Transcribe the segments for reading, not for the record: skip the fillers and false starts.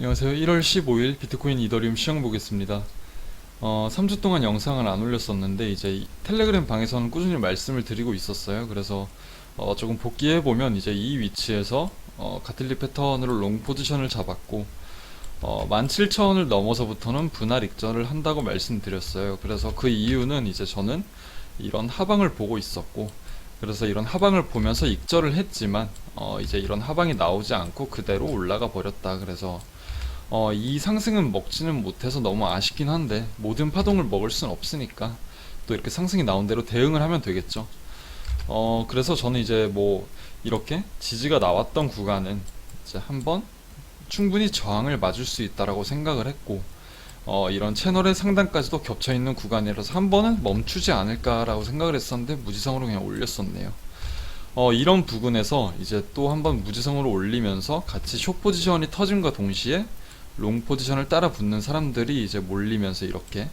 안녕하세요. 1월 15일 비트코인 이더리움 시황 보겠습니다. 3주 동안 영상을 안 올렸었는데 이제 텔레그램 방에서는 꾸준히 말씀을 드리고 있었어요. 그래서 조금 복귀해 보면 이제 이 위치에서 가틀리 패턴으로 롱 포지션을 잡았고 17,000원을 넘어서부터는 분할 익절을 한다고 말씀드렸어요. 그래서 그 이유는 이제 저는 이런 하방을 보고 있었고, 그래서 이런 하방을 보면서 익절을 했지만 이제 이런 하방이 나오지 않고 그대로 올라가 버렸다. 그래서 이 상승은 먹지는 못해서 너무 아쉽긴 한데 모든 파동을 먹을 순 없으니까 또 이렇게 상승이 나온 대로 대응을 하면 되겠죠. 그래서 저는 이제 뭐 이렇게 지지가 나왔던 구간은 이제 한번 충분히 저항을 맞을 수 있다라고 생각을 했고, 이런 채널의 상단까지도 겹쳐있는 구간이라서 한 번은 멈추지 않을까라고 생각을 했었는데 무지성으로 그냥 올렸었네요. 이런 부분에서 이제 또 한번 무지성으로 올리면서 같이 숏 포지션이 터짐과 동시에 롱 포지션을 따라 붙는 사람들이 이제 몰리면서 이렇게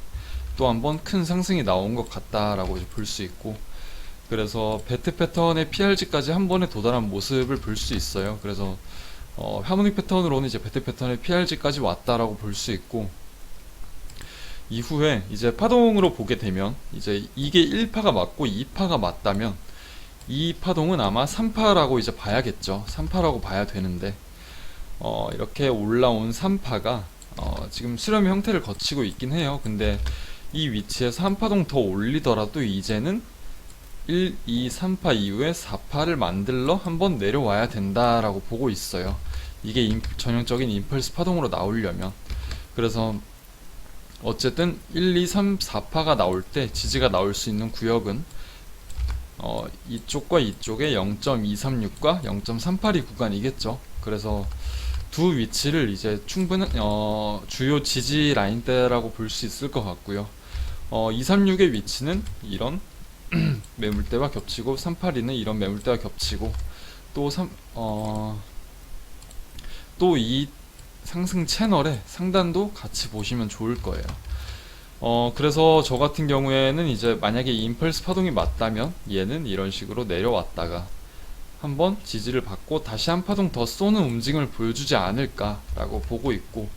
또 한번 큰 상승이 나온 것 같다라고 이제 볼 수 있고, 그래서 배트 패턴의 PRG까지 한 번에 도달한 모습을 볼 수 있어요. 그래서 하모닉 패턴으로는 이제 배트 패턴의 PRG까지 왔다라고 볼 수 있고, 이후에 이제 파동으로 보게 되면 이제 이게 1파가 맞고 2파가 맞다면 이 파동은 아마 3파라고 이제 봐야겠죠. 3파라고 봐야 되는데 이렇게 올라온 3파가 지금 수렴의 형태를 거치고 있긴 해요. 근데 이 위치에서 한 파동 더 올리더라도 이제는 1, 2, 3파 이후에 4파를 만들러 한번 내려와야 된다라고 보고 있어요. 이게 전형적인 임펄스 파동으로 나오려면. 그래서 어쨌든 1, 2, 3, 4파가 나올 때 지지가 나올 수 있는 구역은 이쪽과 이쪽의 0.236과 0.382 구간이겠죠. 그래서 두 위치를 이제 충분한 주요 지지 라인대라고 볼 수 있을 것 같고요. 236의 위치는 이런 매물대와 겹치고 382는 이런 매물대와 겹치고 또 이 상승 채널의 상단도 같이 보시면 좋을 거예요. 그래서 저 같은 경우에는 이제 만약에 임펄스 파동이 맞다면 얘는 이런 식으로 내려왔다가 한번 지지를 받고 다시 한 파동 더 쏘는 움직임을 보여주지 않을까라고 보고 있고,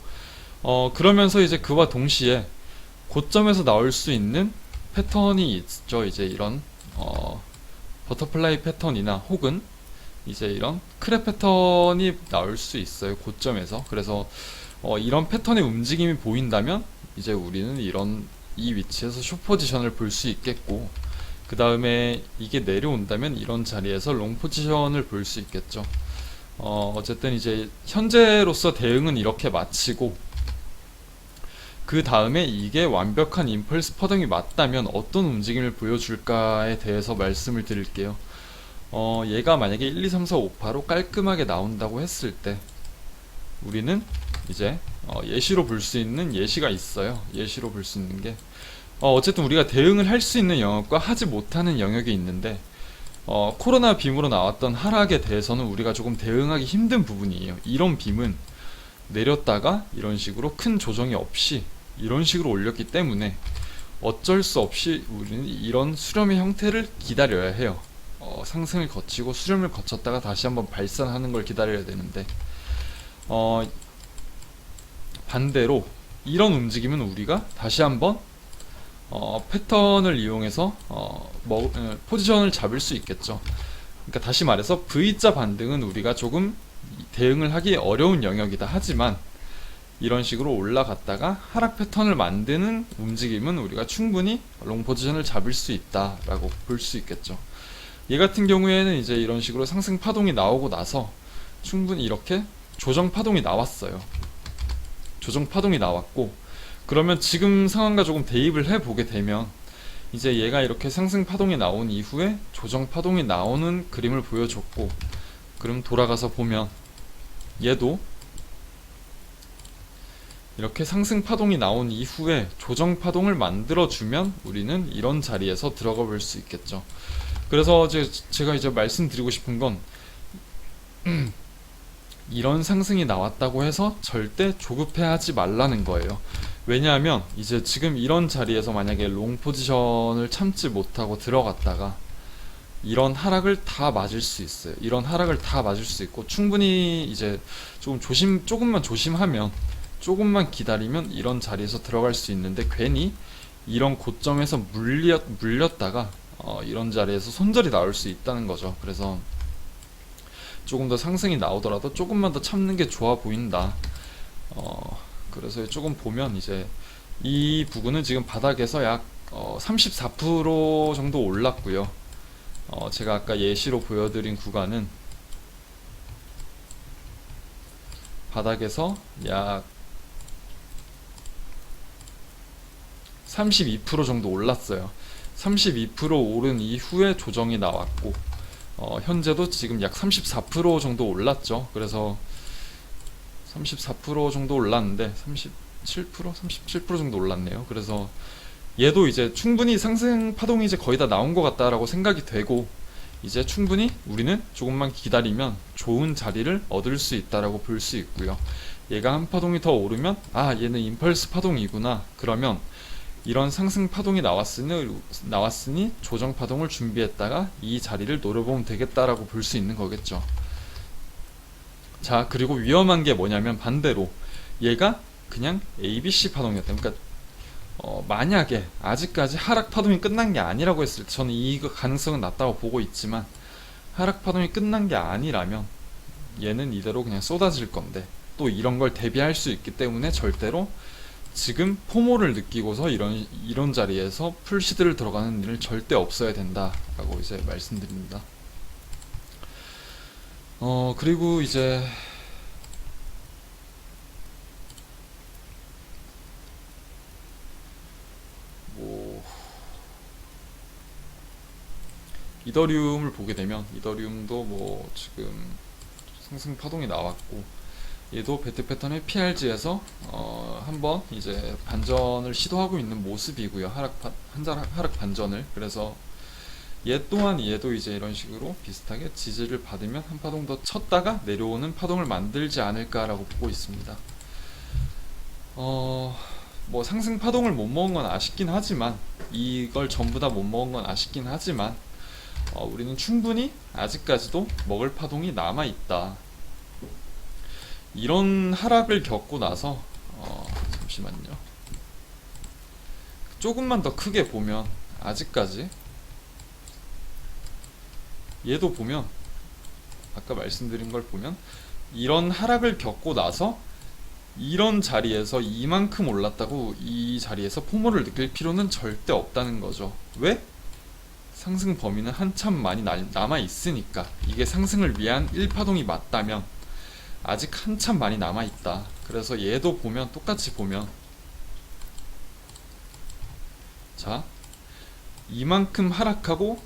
그러면서 이제 그와 동시에 고점에서 나올 수 있는 패턴이 있죠. 이제 이런 버터플라이 패턴이나 혹은 이제 이런 크랩 패턴이 나올 수 있어요. 고점에서. 그래서 이런 패턴의 움직임이 보인다면 이제 우리는 이 위치에서 숏 포지션을 볼 수 있겠고, 그 다음에 이게 내려온다면 이런 자리에서 롱 포지션을 볼 수 있겠죠. 어쨌든 이제 현재로서 대응은 이렇게 마치고, 그 다음에 이게 완벽한 임펄스 파동이 맞다면 어떤 움직임을 보여줄까에 대해서 말씀을 드릴게요. 얘가 만약에 1, 2, 3, 4, 5파로 깔끔하게 나온다고 했을 때 우리는 이제 예시로 볼 수 있는 예시가 있어요. 예시로 볼 수 있는 게 어쨌든 우리가 대응을 할 수 있는 영역과 하지 못하는 영역이 있는데, 코로나 빔으로 나왔던 하락에 대해서는 우리가 조금 대응하기 힘든 부분이에요. 이런 빔은 내렸다가 이런 식으로 큰 조정이 없이 이런 식으로 올렸기 때문에 어쩔 수 없이 우리는 이런 수렴의 형태를 기다려야 해요. 상승을 거치고 수렴을 거쳤다가 다시 한번 발산하는 걸 기다려야 되는데, 반대로 이런 움직임은 우리가 다시 한번 패턴을 이용해서 포지션을 잡을 수 있겠죠. 그러니까 다시 말해서 V자 반등은 우리가 조금 대응을 하기 어려운 영역이다. 하지만 이런 식으로 올라갔다가 하락 패턴을 만드는 움직임은 우리가 충분히 롱 포지션을 잡을 수 있다라고 볼 수 있겠죠. 얘 같은 경우에는 이제 이런 식으로 상승 파동이 나오고 나서 충분히 이렇게 조정 파동이 나왔어요. 조정 파동이 나왔고, 그러면 지금 상황과 조금 대입을 해보게 되면 이제 얘가 이렇게 상승 파동이 나온 이후에 조정 파동이 나오는 그림을 보여줬고, 그럼 돌아가서 보면 얘도 이렇게 상승 파동이 나온 이후에 조정 파동을 만들어주면 우리는 이런 자리에서 들어가 볼 수 있겠죠. 그래서 제가 이제 말씀드리고 싶은 건 이런 상승이 나왔다고 해서 절대 조급해하지 말라는 거예요. 왜냐하면 이제 지금 이런 자리에서 만약에 롱 포지션을 참지 못하고 들어갔다가 이런 하락을 다 맞을 수 있어요. 이런 하락을 다 맞을 수 있고, 충분히 이제 조금만 조심하면, 조금만 기다리면 이런 자리에서 들어갈 수 있는데, 괜히 이런 고점에서 물렸다가 이런 자리에서 손절이 나올 수 있다는 거죠. 그래서 조금 더 상승이 나오더라도 조금만 더 참는 게 좋아 보인다. 그래서 조금 보면 이제 이 부분은 지금 바닥에서 약 34% 정도 올랐고요. 제가 아까 예시로 보여드린 구간은 바닥에서 약 32% 정도 올랐어요. 32% 오른 이후에 조정이 나왔고, 현재도 지금 약 34% 정도 올랐죠. 그래서 34% 정도 올랐는데 37% 정도 올랐네요. 그래서 얘도 이제 충분히 상승 파동이 이제 거의 다 나온 것 같다라고 생각이 되고, 이제 충분히 우리는 조금만 기다리면 좋은 자리를 얻을 수 있다라고 볼 수 있고요. 얘가 한 파동이 더 오르면 얘는 임펄스 파동이구나. 그러면 이런 상승 파동이 나왔으니 조정 파동을 준비했다가 이 자리를 노려보면 되겠다라고 볼 수 있는 거겠죠. 자, 그리고 위험한 게 뭐냐면 반대로 얘가 그냥 ABC 파동이었다. 그러니까 만약에 아직까지 하락 파동이 끝난 게 아니라고 했을 때, 저는 이 가능성은 낮다고 보고 있지만, 하락 파동이 끝난 게 아니라면 얘는 이대로 그냥 쏟아질 건데, 또 이런 걸 대비할 수 있기 때문에 절대로 지금 포모를 느끼고서 이런 자리에서 풀시드를 들어가는 일은 절대 없어야 된다라고 이제 말씀드립니다. 그리고 이제 뭐 이더리움을 보게 되면, 이더리움도 뭐 지금 상승 파동이 나왔고, 얘도 배트 패턴의 PRG에서 한번 이제 반전을 시도하고 있는 모습이고요. 하락 반전을. 그래서 얘도 이제 이런 식으로 비슷하게 지지를 받으면 한 파동 더 쳤다가 내려오는 파동을 만들지 않을까라고 보고 있습니다. 뭐 상승 파동을 못 먹은 건 아쉽긴 하지만, 이걸 전부 다 못 먹은 건 아쉽긴 하지만, 우리는 충분히 아직까지도 먹을 파동이 남아 있다. 이런 하락을 겪고 나서 잠시만요. 조금만 더 크게 보면, 아직까지 얘도 보면, 아까 말씀드린 걸 보면, 이런 하락을 겪고 나서 이런 자리에서 이만큼 올랐다고 이 자리에서 포모를 느낄 필요는 절대 없다는 거죠. 왜? 상승 범위는 한참 많이 남아 있으니까. 이게 상승을 위한 1파동이 맞다면 아직 한참 많이 남아 있다. 그래서 얘도 보면, 똑같이 보면, 자, 이만큼 하락하고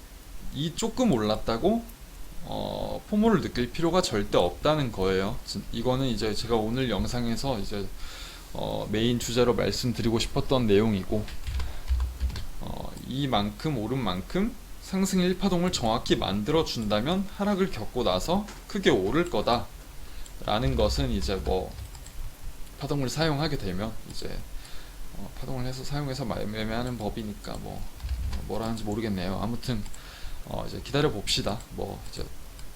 이 조금 올랐다고 포모를 느낄 필요가 절대 없다는 거예요. 이거는 이제 제가 오늘 영상에서 이제 메인 주제로 말씀드리고 싶었던 내용이고, 이만큼 오른 만큼 상승 1파동을 정확히 만들어 준다면 하락을 겪고 나서 크게 오를 거다 라는 것은, 이제 뭐 파동을 사용하게 되면 이제 파동을 해서 사용해서 매매하는 법이니까 뭐라 하는지 모르겠네요. 아무튼 이제 기다려 봅시다. 뭐 이제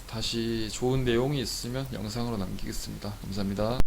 다시 좋은 내용이 있으면 영상으로 남기겠습니다. 감사합니다.